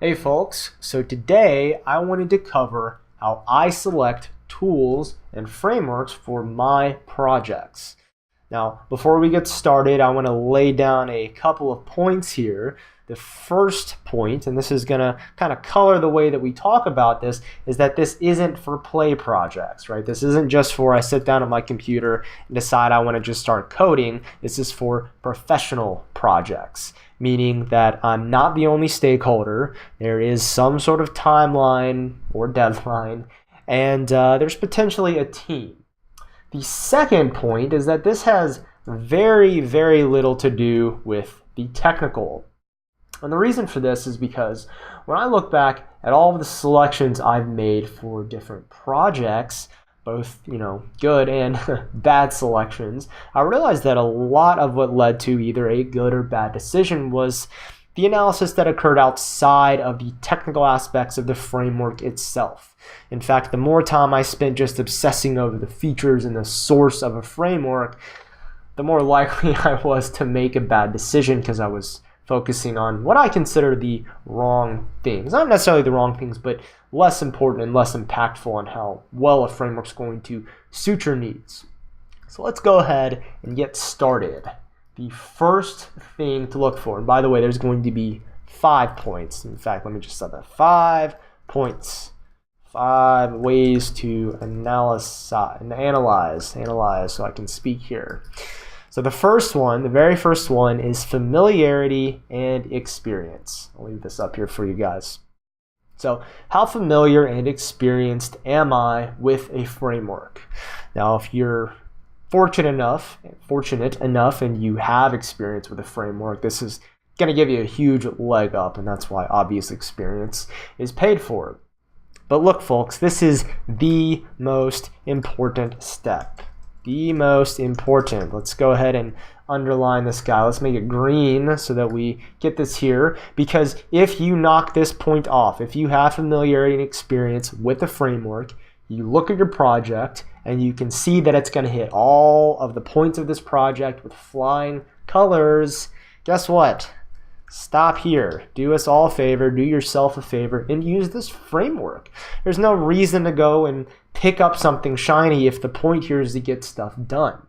Hey folks, so today I wanted to cover how I select tools and frameworks for my projects. Now, before we get started, I want to lay down a couple of points here. The first point, and this is going to kind of color the way that we talk about this, is that this isn't for play projects, right? This isn't just for I sit down at my computer and decide I want to just start coding. This is for professional projects, meaning that I'm not the only stakeholder. There is some sort of timeline or deadline, and there's potentially a team. The second point is that this has very, very little to do with the technical. And the reason for this is because when I look back at all of the selections I've made for different projects, both, good and bad selections, I realized that a lot of what led to either a good or bad decision was the analysis that occurred outside of the technical aspects of the framework itself. In fact, the more time I spent just obsessing over the features and the source of a framework, the more likely I was to make a bad decision because I was focusing on what I consider the wrong things. Not necessarily the wrong things, but less important and less impactful on how well a framework's going to suit your needs. So let's go ahead and get started. The first thing to look for, and by the way, there's going to be 5 points. In fact, let me just set that 5 points. 5 ways to analyze so I can speak here. So the very first one is familiarity and experience. I'll leave this up here for you guys. So how familiar and experienced am I with a framework? Now, if you're fortunate enough and you have experience with a framework, this is going to give you a huge leg up, and that's why obvious experience is paid for. But look, folks, this is the most important step. The most important. Let's go ahead and underline this guy. Let's make it green so that we get this here. Because if you knock this point off, if you have familiarity and experience with the framework, you look at your project and you can see that it's going to hit all of the points of this project with flying colors. Guess what? Stop here. Do us all a favor, do yourself a favor, and use this framework. There's no reason to go and pick up something shiny if the point here is to get stuff done.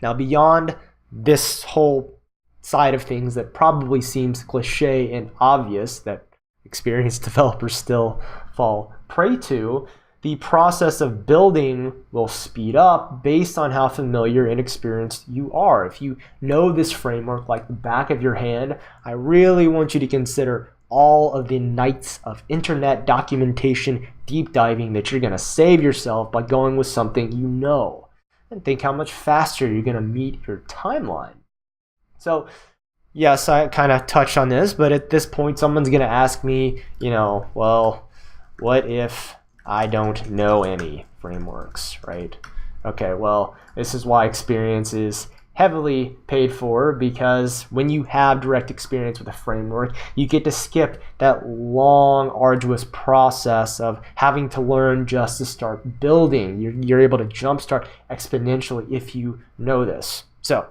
Now, beyond this whole side of things that probably seems cliche and obvious that experienced developers still fall prey to, the process of building will speed up based on how familiar and experienced you are. If you know this framework like the back of your hand, I really want you to consider all of the nights of internet documentation deep diving that you're going to save yourself by going with something you know. And think how much faster you're going to meet your timeline. So, yes, I kind of touched on this, but at this point, someone's going to ask me, well, what if I don't know any frameworks, right? Okay, well, this is why experience is heavily paid for, because when you have direct experience with a framework, you get to skip that long, arduous process of having to learn just to start building. You're able to jumpstart exponentially if you know this. So,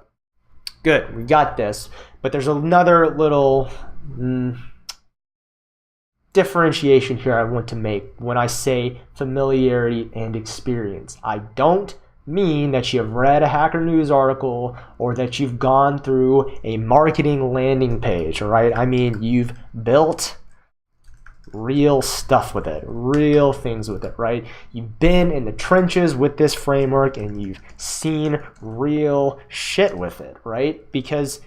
good, we got this. But there's another little differentiation here I want to make when I say familiarity and experience. I don't mean that you have read a Hacker News article or that you've gone through a marketing landing page, all right? I mean you've built real stuff with it, real things with it, right? You've been in the trenches with this framework and you've seen real shit with it, right? Because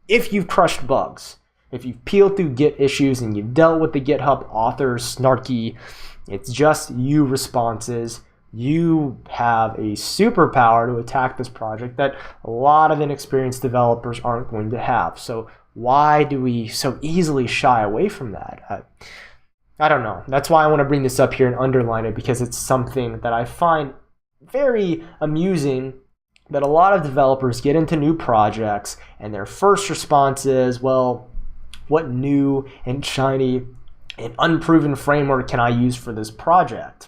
if you've crushed bugs, if you've peeled through Git issues and you've dealt with the GitHub author's snarky, it's just you responses, you have a superpower to attack this project that a lot of inexperienced developers aren't going to have. So why do we so easily shy away from that? I don't know. That's why I want to bring this up here and underline it, because it's something that I find very amusing, that a lot of developers get into new projects and their first response is, well, what new and shiny and unproven framework can I use for this project?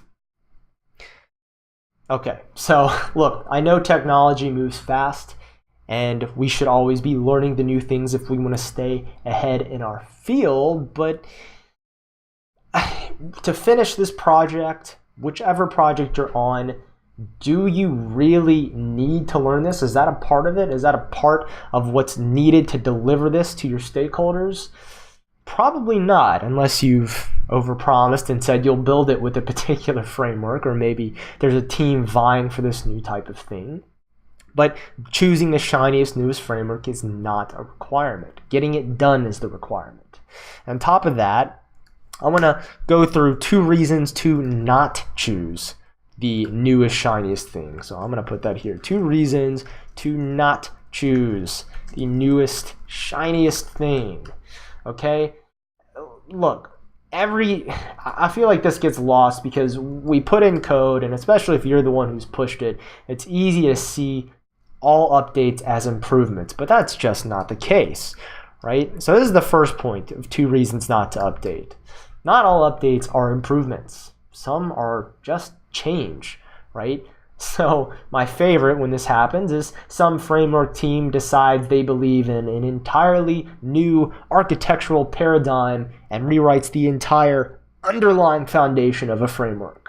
Okay, so look, I know technology moves fast, and we should always be learning the new things if we want to stay ahead in our field. But to finish this project, whichever project you're on, do you really need to learn this? Is that a part of it? Is that a part of what's needed to deliver this to your stakeholders? Probably not, unless you've overpromised and said you'll build it with a particular framework, or maybe there's a team vying for this new type of thing. But choosing the shiniest, newest framework is not a requirement. Getting it done is the requirement. On top of that, I want to go through 2 reasons to not choose the newest, shiniest thing. So I'm going to put that here. 2 reasons to not choose the newest, shiniest thing. Okay? Look, I feel like this gets lost because we put in code, and especially if you're the one who's pushed it, it's easy to see all updates as improvements, but that's just not the case, right? So this is the first point of 2 reasons not to update. Not all updates are improvements. Some are just change, right? So my favorite when this happens is some framework team decides they believe in an entirely new architectural paradigm and rewrites the entire underlying foundation of a framework.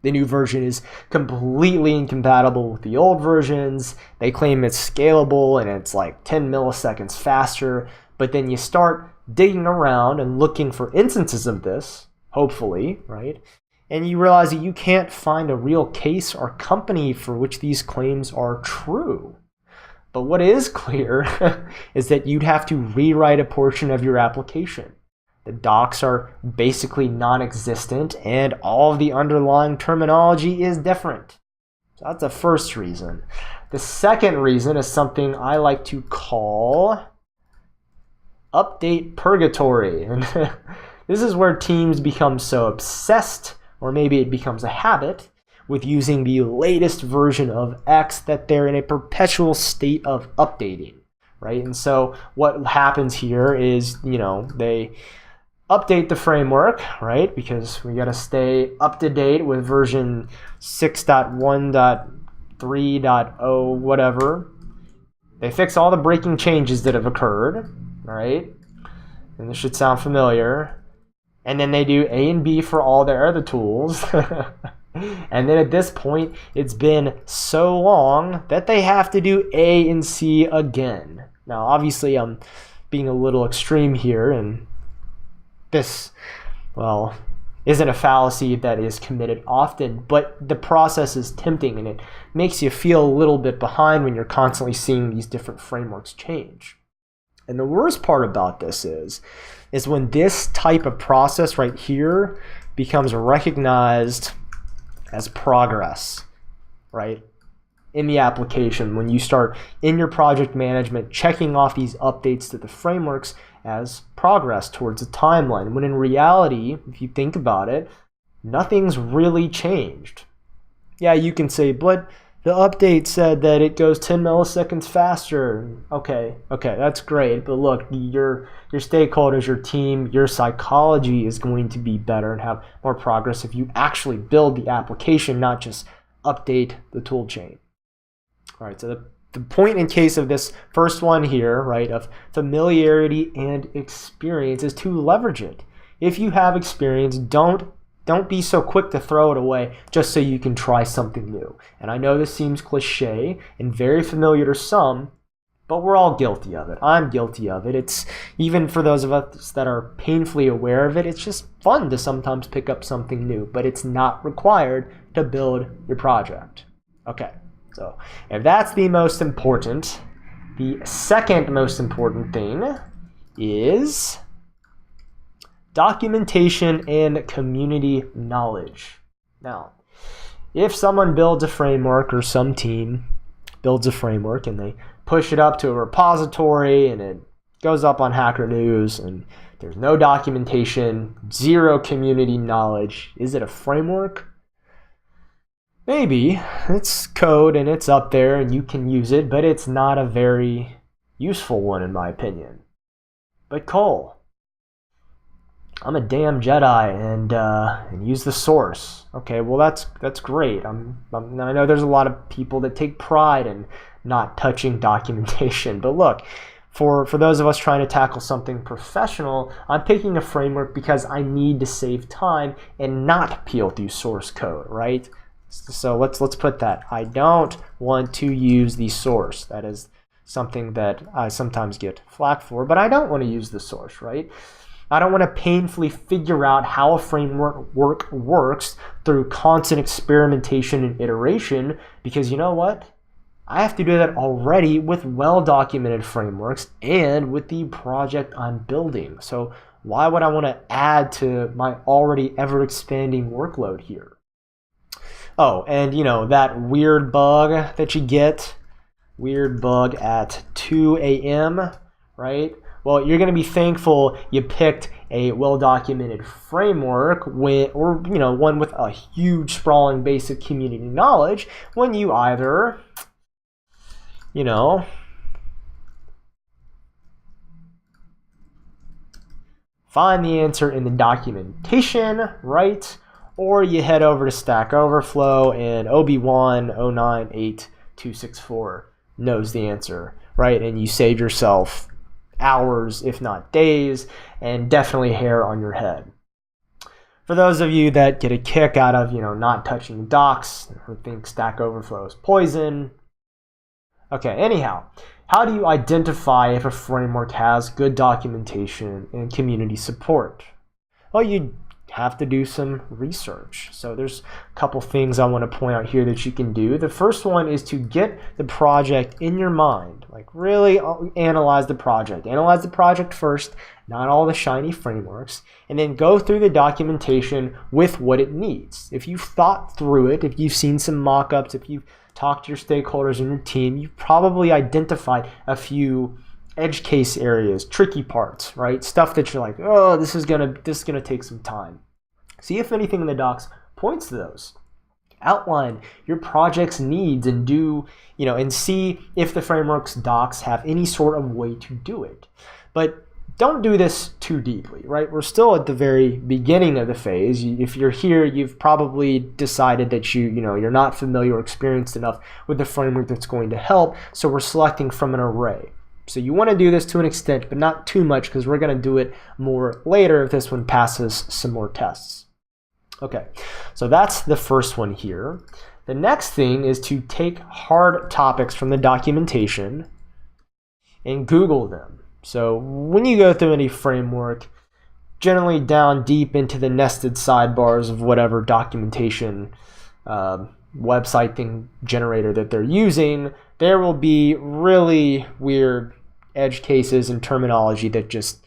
The new version is completely incompatible with the old versions. They claim it's scalable and it's like 10 milliseconds faster, but then you start digging around and looking for instances of this, hopefully, right? And you realize that you can't find a real case or company for which these claims are true. But what is clear is that you'd have to rewrite a portion of your application. The docs are basically non-existent, and all of the underlying terminology is different. So that's the first reason. The second reason is something I like to call update purgatory. And this is where teams become so obsessed, or maybe it becomes a habit, with using the latest version of X that they're in a perpetual state of updating, right? And so what happens here is, they update the framework, right? Because we got to stay up to date with version 6.1.3.0 whatever. They fix all the breaking changes that have occurred, right? And this should sound familiar. And then they do A and B for all their other tools. And then at this point, it's been so long that they have to do A and C again. Now, obviously, I'm being a little extreme here, and this, isn't a fallacy that is committed often, but the process is tempting, and it makes you feel a little bit behind when you're constantly seeing these different frameworks change. And the worst part about this is when this type of process right here becomes recognized as progress, right? In the application, when you start in your project management checking off these updates to the frameworks as progress towards a timeline, when in reality, if you think about it, nothing's really changed. Yeah, you can say, but the update said that it goes 10 milliseconds faster. Okay, that's great. But look, your stakeholders, your team, your psychology is going to be better and have more progress if you actually build the application, not just update the tool chain. All right, so the point in case of this first one here, right, of familiarity and experience is to leverage it. If you have experience, don't be so quick to throw it away just so you can try something new. And I know this seems cliche and very familiar to some, but we're all guilty of it. I'm guilty of it. It's even for those of us that are painfully aware of it, it's just fun to sometimes pick up something new, but it's not required to build your project. Okay, so if that's the most important, the second most important thing is documentation and community knowledge. Now, if someone builds a framework or some team builds a framework and they push it up to a repository and it goes up on Hacker News and there's no documentation, zero community knowledge, is it a framework? Maybe. It's code and it's up there and you can use it, but it's not a very useful one in my opinion. But Cole, I'm a damn Jedi and use the source. Okay, well that's great. I know there's a lot of people that take pride in not touching documentation. But look, for those of us trying to tackle something professional, I'm picking a framework because I need to save time and not peel through source code, right? So let's put that. I don't want to use the source. That is something that I sometimes get flack for, but I don't want to use the source, right? I don't want to painfully figure out how a framework works through constant experimentation and iteration, because you know what? I have to do that already with well-documented frameworks and with the project I'm building. So why would I want to add to my already ever-expanding workload here? Oh, and you know, that weird bug that you get, weird bug at 2 a.m., right? Well, you're going to be thankful you picked a well-documented framework or you know, one with a huge sprawling base of community knowledge when you either, you know, find the answer in the documentation, right? Or you head over to Stack Overflow and OB1098264 knows the answer, right? And you save yourself hours, if not days, and definitely hair on your head. For those of you that get a kick out of, you know, not touching docs, who think Stack Overflow is poison. Okay, anyhow, how do you identify if a framework has good documentation and community support? Well, you have to do some research. So there's a couple things I want to point out here that you can do. The first one is to get the project in your mind, like really analyze the project. Analyze the project first, not all the shiny frameworks, and then go through the documentation with what it needs. If you've thought through it, if you've seen some mock-ups, if you've talked to your stakeholders in your team, you've probably identified a few edge case areas, tricky parts, right? Stuff that you're like, oh, this is gonna take some time. See if anything in the docs points to those. Outline your project's needs and and see if the framework's docs have any sort of way to do it. But don't do this too deeply, right? We're still at the very beginning of the phase. If you're here, you've probably decided that you're not familiar or experienced enough with the framework that's going to help, so we're selecting from an array. So you want to do this to an extent, but not too much, because we're going to do it more later if this one passes some more tests. Okay, so that's the first one here. The next thing is to take hard topics from the documentation and Google them. So when you go through any framework, generally down deep into the nested sidebars of whatever documentation website thing generator that they're using, there will be really weird edge cases and terminology that just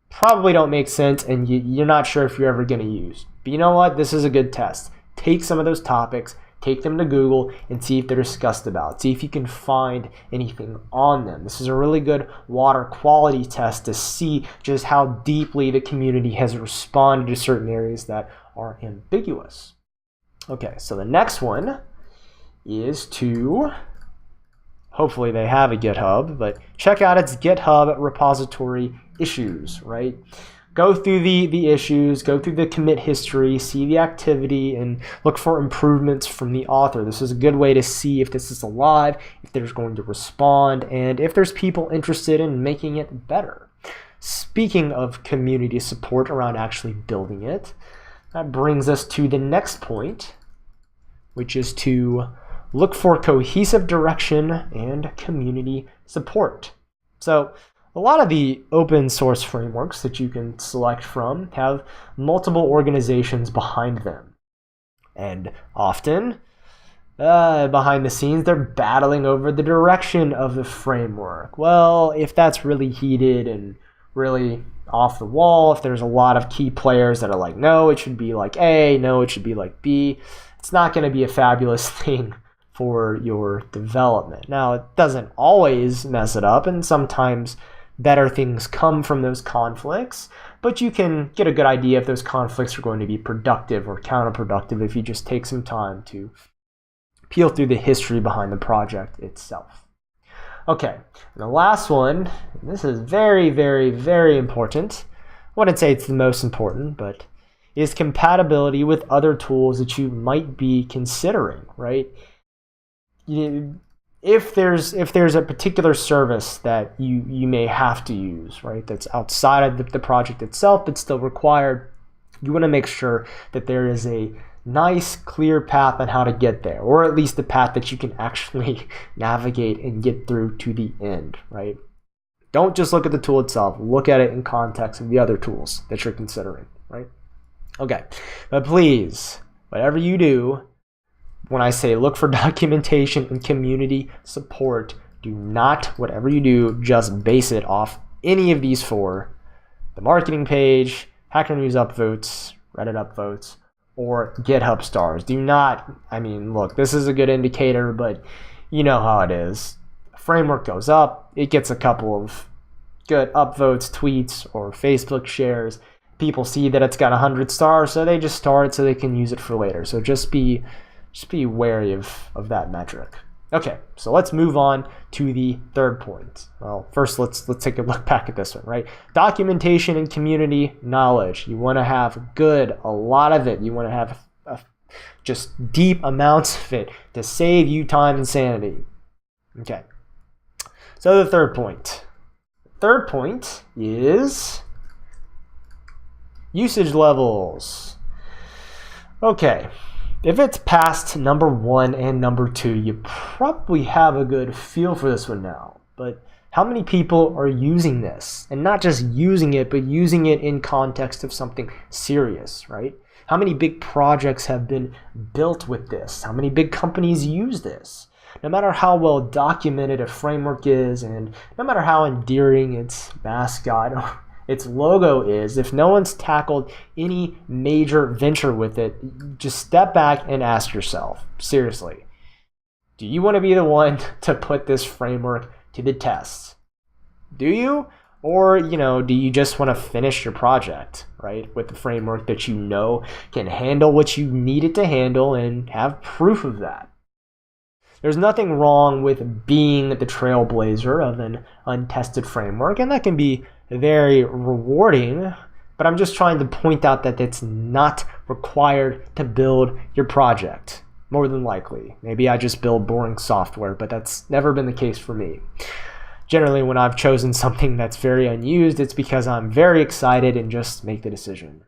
probably don't make sense, and you're not sure if you're ever going to use. But you know what? This is a good test. Take some of those topics, take them to Google, and see if they're discussed about. See if you can find anything on them. This is a really good water quality test to see just how deeply the community has responded to certain areas that are ambiguous. Okay, so the next one is to, hopefully they have a GitHub, but check out its GitHub repository issues, right? Go through the issues, go through the commit history, see the activity, and look for improvements from the author. This is a good way to see if this is alive, if they're going to respond, and if there's people interested in making it better. Speaking of community support around actually building it, that brings us to the next point, which is to look for cohesive direction and community support. So a lot of the open source frameworks that you can select from have multiple organizations behind them. And often, behind the scenes, they're battling over the direction of the framework. Well, if that's really heated and really off the wall, if there's a lot of key players that are like, no, it should be like A, no, it should be like B, it's not going to be a fabulous thing for your development. Now, it doesn't always mess it up, and sometimes better things come from those conflicts, but you can get a good idea if those conflicts are going to be productive or counterproductive if you just take some time to peel through the history behind the project itself. Okay, and the last one, and this is very, very, very important. I wouldn't say it's the most important, but is compatibility with other tools that you might be considering, right? if there's a particular service that you may have to use, right, that's outside of the project itself but still required, you want to make sure that there is a nice, clear path on how to get there, or at least the path that you can actually navigate and get through to the end, right? Don't just look at the tool itself. Look at it in context of the other tools that you're considering, right? Okay, but please, whatever you do, when I say look for documentation and community support, do not, whatever you do, just base it off any of these four: the marketing page, Hacker News upvotes, Reddit upvotes, or GitHub stars. Do not, I mean, look, this is a good indicator, but you know how it is. A framework goes up, it gets a couple of good upvotes, tweets, or Facebook shares. People see that it's got 100 stars, so they just start it so they can use it for later. So just be wary of that metric. Okay, so let's move on to the third point. Well, first let's take a look back at this one, right? Documentation and community knowledge. You want to have a lot of it. You want to have just deep amounts of it to save you time and sanity. Okay, so the third point. Third point is usage levels. Okay. If it's past number 1 and number 2, you probably have a good feel for this one now. But how many people are using this? And not just using it, but using it in context of something serious, right? How many big projects have been built with this? How many big companies use this? No matter how well documented a framework is, and no matter how endearing its mascot or its logo is, if no one's tackled any major venture with it, just step back and ask yourself, seriously, do you want to be the one to put this framework to the test? Do you? Or, do you just want to finish your project, right, with the framework that you know can handle what you need it to handle and have proof of that? There's nothing wrong with being the trailblazer of an untested framework, and that can be very rewarding, but I'm just trying to point out that it's not required to build your project, more than likely. Maybe I just build boring software, but that's never been the case for me. Generally, when I've chosen something that's very unused, it's because I'm very excited and just make the decision.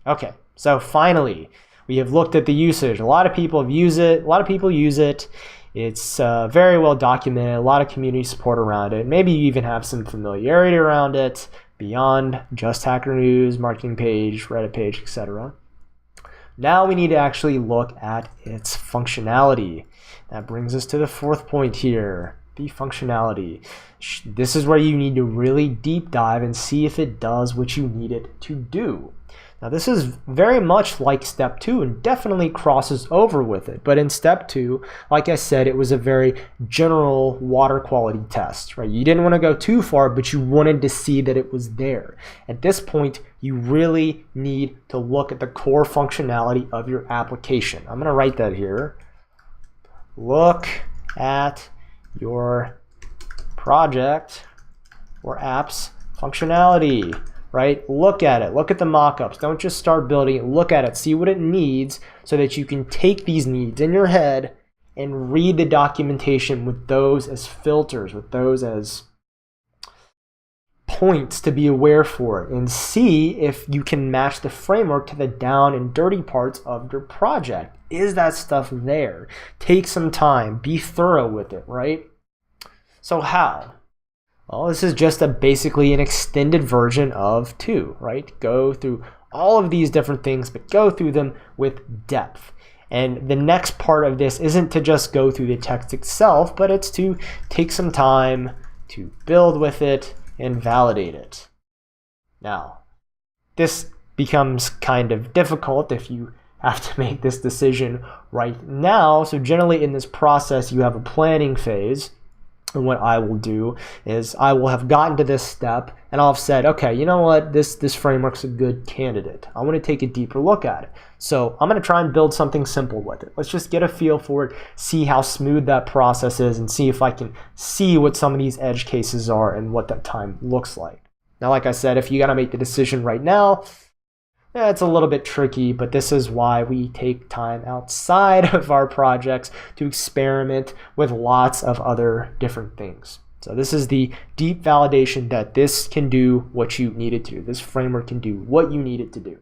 Okay, so finally, we have looked at the usage. A lot of people use it. It's very well documented, a lot of community support around it. Maybe you even have some familiarity around it beyond just Hacker News, marketing page, Reddit page, etc. Now we need to actually look at its functionality. That brings us to the fourth point here, the functionality. This is where you need to really deep dive and see if it does what you need it to do. Now this is very much like step 2 and definitely crosses over with it. But in step 2, like I said, it was a very general water quality test, right? You didn't want to go too far, but you wanted to see that it was there. At this point, you really need to look at the core functionality of your application. I'm going to write that here. Look at your project or app's functionality. Right? Look at it. Look at the mock-ups. Don't just start building it. Look at it. See what it needs so that you can take these needs in your head and read the documentation with those as filters, with those as points to be aware for it, and see if you can match the framework to the down and dirty parts of your project. Is that stuff there? Take some time. Be thorough with it, right? So how? Well, this is just basically an extended version of 2, right? Go through all of these different things, but go through them with depth. And the next part of this isn't to just go through the text itself, but it's to take some time to build with it and validate it. Now, this becomes kind of difficult if you have to make this decision right now. So generally in this process, you have a planning phase. And what I will do is I will have gotten to this step and I'll have said, okay, you know what, this framework's a good candidate. I want to take a deeper look at it. So I'm going to try and build something simple with it. Let's just get a feel for it, see how smooth that process is, and see if I can see what some of these edge cases are and what that time looks like. Now, like I said, if you got to make the decision right now, It's a little bit tricky, but this is why we take time outside of our projects to experiment with lots of other different things. So this is the deep validation that this can do what you need it to do. This framework can do what you need it to do.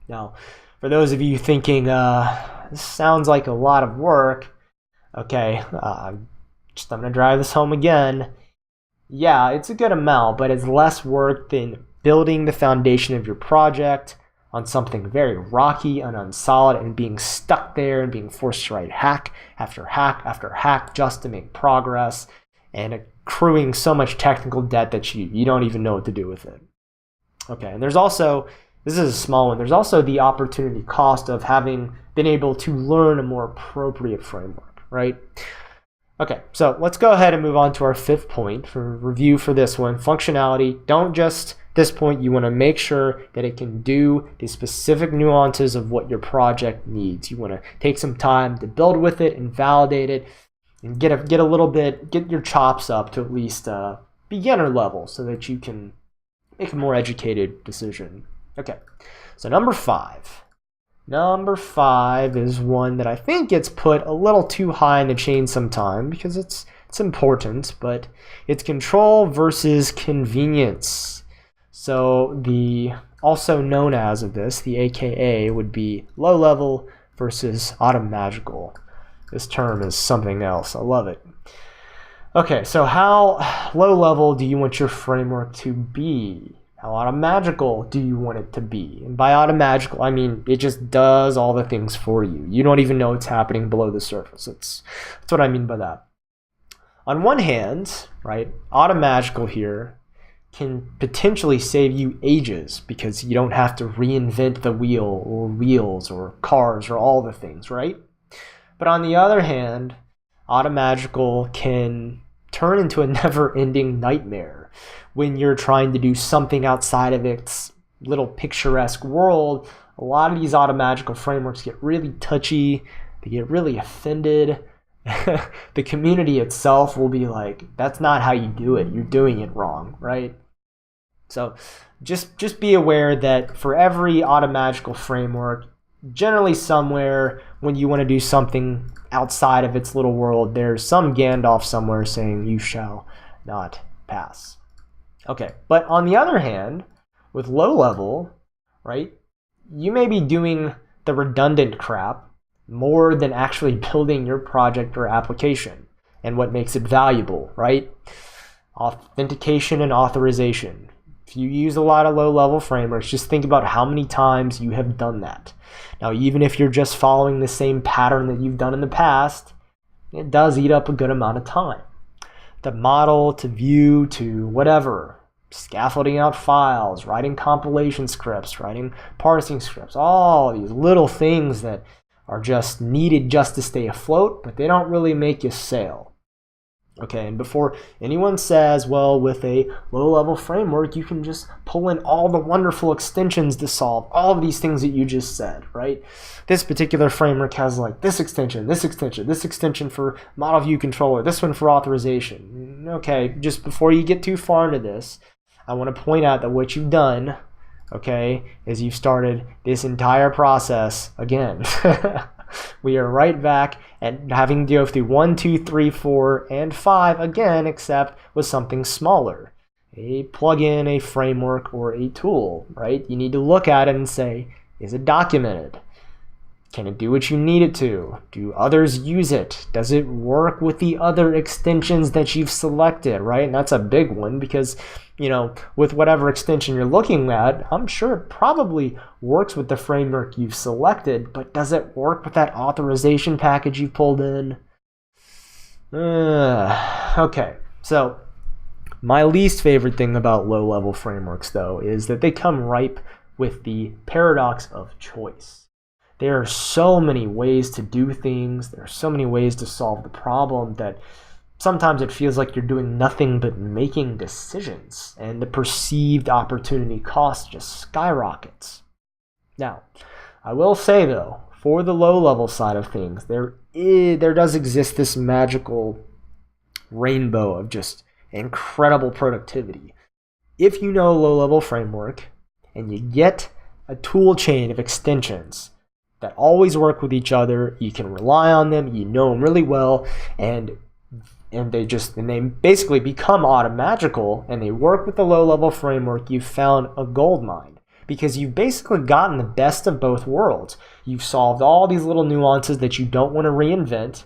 Now, for those of you thinking, this sounds like a lot of work, okay, I'm going to drive this home again. Yeah, it's a good amount, but it's less work than building the foundation of your project on something very rocky and unsolid and being stuck there and being forced to write hack after hack after hack just to make progress and accruing so much technical debt that you don't even know what to do with it. Okay, and there's also, this is a small one, there's also the opportunity cost of having been able to learn a more appropriate framework, right? Okay, so let's go ahead and move on to our fifth point for review for this one. Functionality. Don't just, at this point, you want to make sure that it can do the specific nuances of what your project needs. You want to take some time to build with it and validate it and get your chops up to at least beginner level so that you can make a more educated decision. Okay, so number five. Number five is one that I think gets put a little too high in the chain sometime because it's important, but it's control versus convenience. So the also known as of this, the AKA, would be low level versus automagical. This term is something else. I love it. Okay, so how low level do you want your framework to be? How automagical do you want it to be? And by automagical, I mean it just does all the things for you. You don't even know what's happening below the surface. That's what I mean by that. On one hand, right, automagical here can potentially save you ages because you don't have to reinvent the wheel or wheels or cars or all the things, right? But on the other hand, automagical can turn into a never-ending nightmare when you're trying to do something outside of its little picturesque world. A lot of these automagical frameworks get really touchy, they get really offended. The community itself will be like, that's not how you do it, you're doing it wrong, right? So just be aware that for every automagical framework, generally somewhere when you want to do something outside of its little world, there's some Gandalf somewhere saying you shall not pass. Okay, but on the other hand, with low level, right, you may be doing the redundant crap more than actually building your project or application and what makes it valuable, right? Authentication and authorization. If you use a lot of low level frameworks, just think about how many times you have done that. Now, even if you're just following the same pattern that you've done in the past, it does eat up a good amount of time. To model, to view, to whatever, scaffolding out files, writing compilation scripts, writing parsing scripts, all these little things that are just needed just to stay afloat, but they don't really make you sail. Okay, and before anyone says, well, with a low-level framework, you can just pull in all the wonderful extensions to solve all of these things that you just said, right? This particular framework has like this extension, this extension, this extension for model view controller, this one for authorization. Okay, just before you get too far into this, I want to point out that what you've done, okay, is you've started this entire process again. We are right back at having to go through 1, 2, 3, 4, and 5 again, except with something smaller. A plugin, a framework, or a tool, right? You need to look at it and say, is it documented? Can it do what you need it to? Do others use it? Does it work with the other extensions that you've selected, right? And that's a big one because, you know, with whatever extension you're looking at, I'm sure it probably works with the framework you've selected, but does it work with that authorization package you pulled in? Okay, so my least favorite thing about low-level frameworks, though, is that they come ripe with the paradox of choice. There are so many ways to do things, there are so many ways to solve the problem that sometimes it feels like you're doing nothing but making decisions, and the perceived opportunity cost just skyrockets. Now, I will say though, for the low-level side of things, there does exist this magical rainbow of just incredible productivity. If you know a low-level framework and you get a tool chain of extensions that always work with each other. You can rely on them, you know them really well, and they basically become automagical, and they work with the low-level framework. You've found a gold mine, because you've basically gotten the best of both worlds. You've solved all these little nuances that you don't want to reinvent,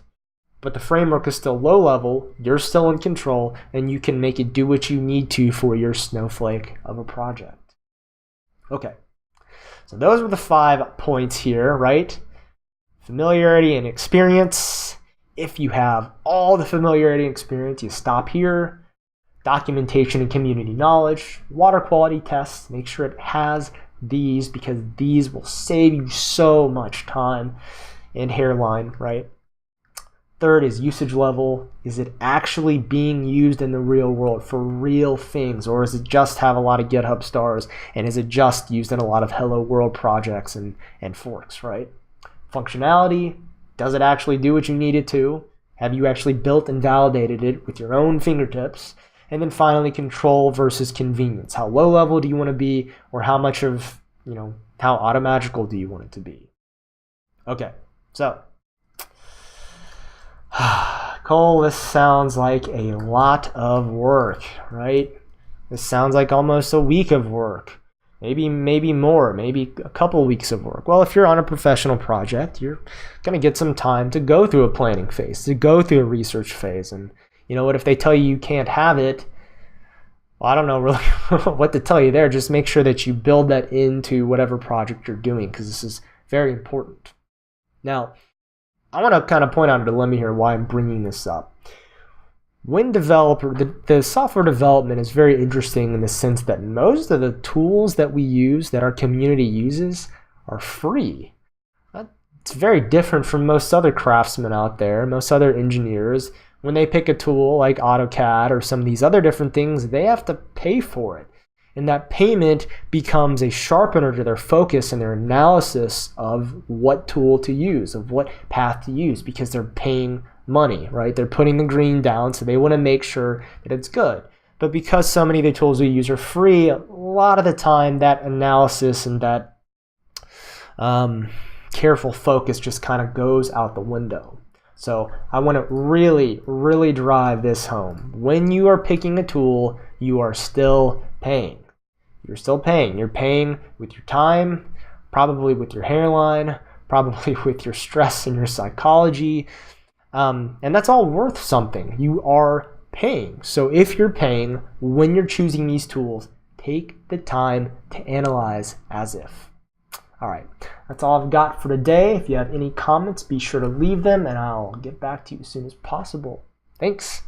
but the framework is still low level, you're still in control, and you can make it do what you need to for your snowflake of a project. Okay, so those were the 5 points here, right? Familiarity and experience. If you have all the familiarity and experience, you stop here. Documentation and community knowledge, water quality tests, make sure it has these, because these will save you so much time and hairline, right? Third is usage level. Is it actually being used in the real world for real things, or is it just have a lot of GitHub stars, and is it just used in a lot of Hello World projects and forks, right? Functionality, does it actually do what you need it to? Have you actually built and validated it with your own fingertips? And then finally, control versus convenience. How low level do you want to be, or how much of, how automagical do you want it to be? Okay, so Cole, this sounds like a lot of work, right? This sounds like almost a week of work. Maybe more, maybe a couple weeks of work. Well, if you're on a professional project, you're going to get some time to go through a planning phase, to go through a research phase. And you know what, if they tell you can't have it, well, I don't know really what to tell you there. Just make sure that you build that into whatever project you're doing, because this is very important. Now, I want to kind of point out a dilemma here why I'm bringing this up. When the software development is very interesting in the sense that most of the tools that we use, that our community uses, are free. It's very different from most other craftsmen out there, most other engineers. When they pick a tool like AutoCAD or some of these other different things, they have to pay for it. And that payment becomes a sharpener to their focus and their analysis of what tool to use, of what path to use, because they're paying money, right? They're putting the green down, so they want to make sure that it's good. But because so many of the tools we use are free, a lot of the time that analysis and that careful focus just kind of goes out the window. So I want to really, really drive this home. When you are picking a tool, you are still paying. You're still paying. You're paying with your time, probably with your hairline, probably with your stress and your psychology. And that's all worth something. You are paying. So if you're paying, when you're choosing these tools, take the time to analyze as if. All right, that's all I've got for today. If you have any comments, be sure to leave them, and I'll get back to you as soon as possible. Thanks.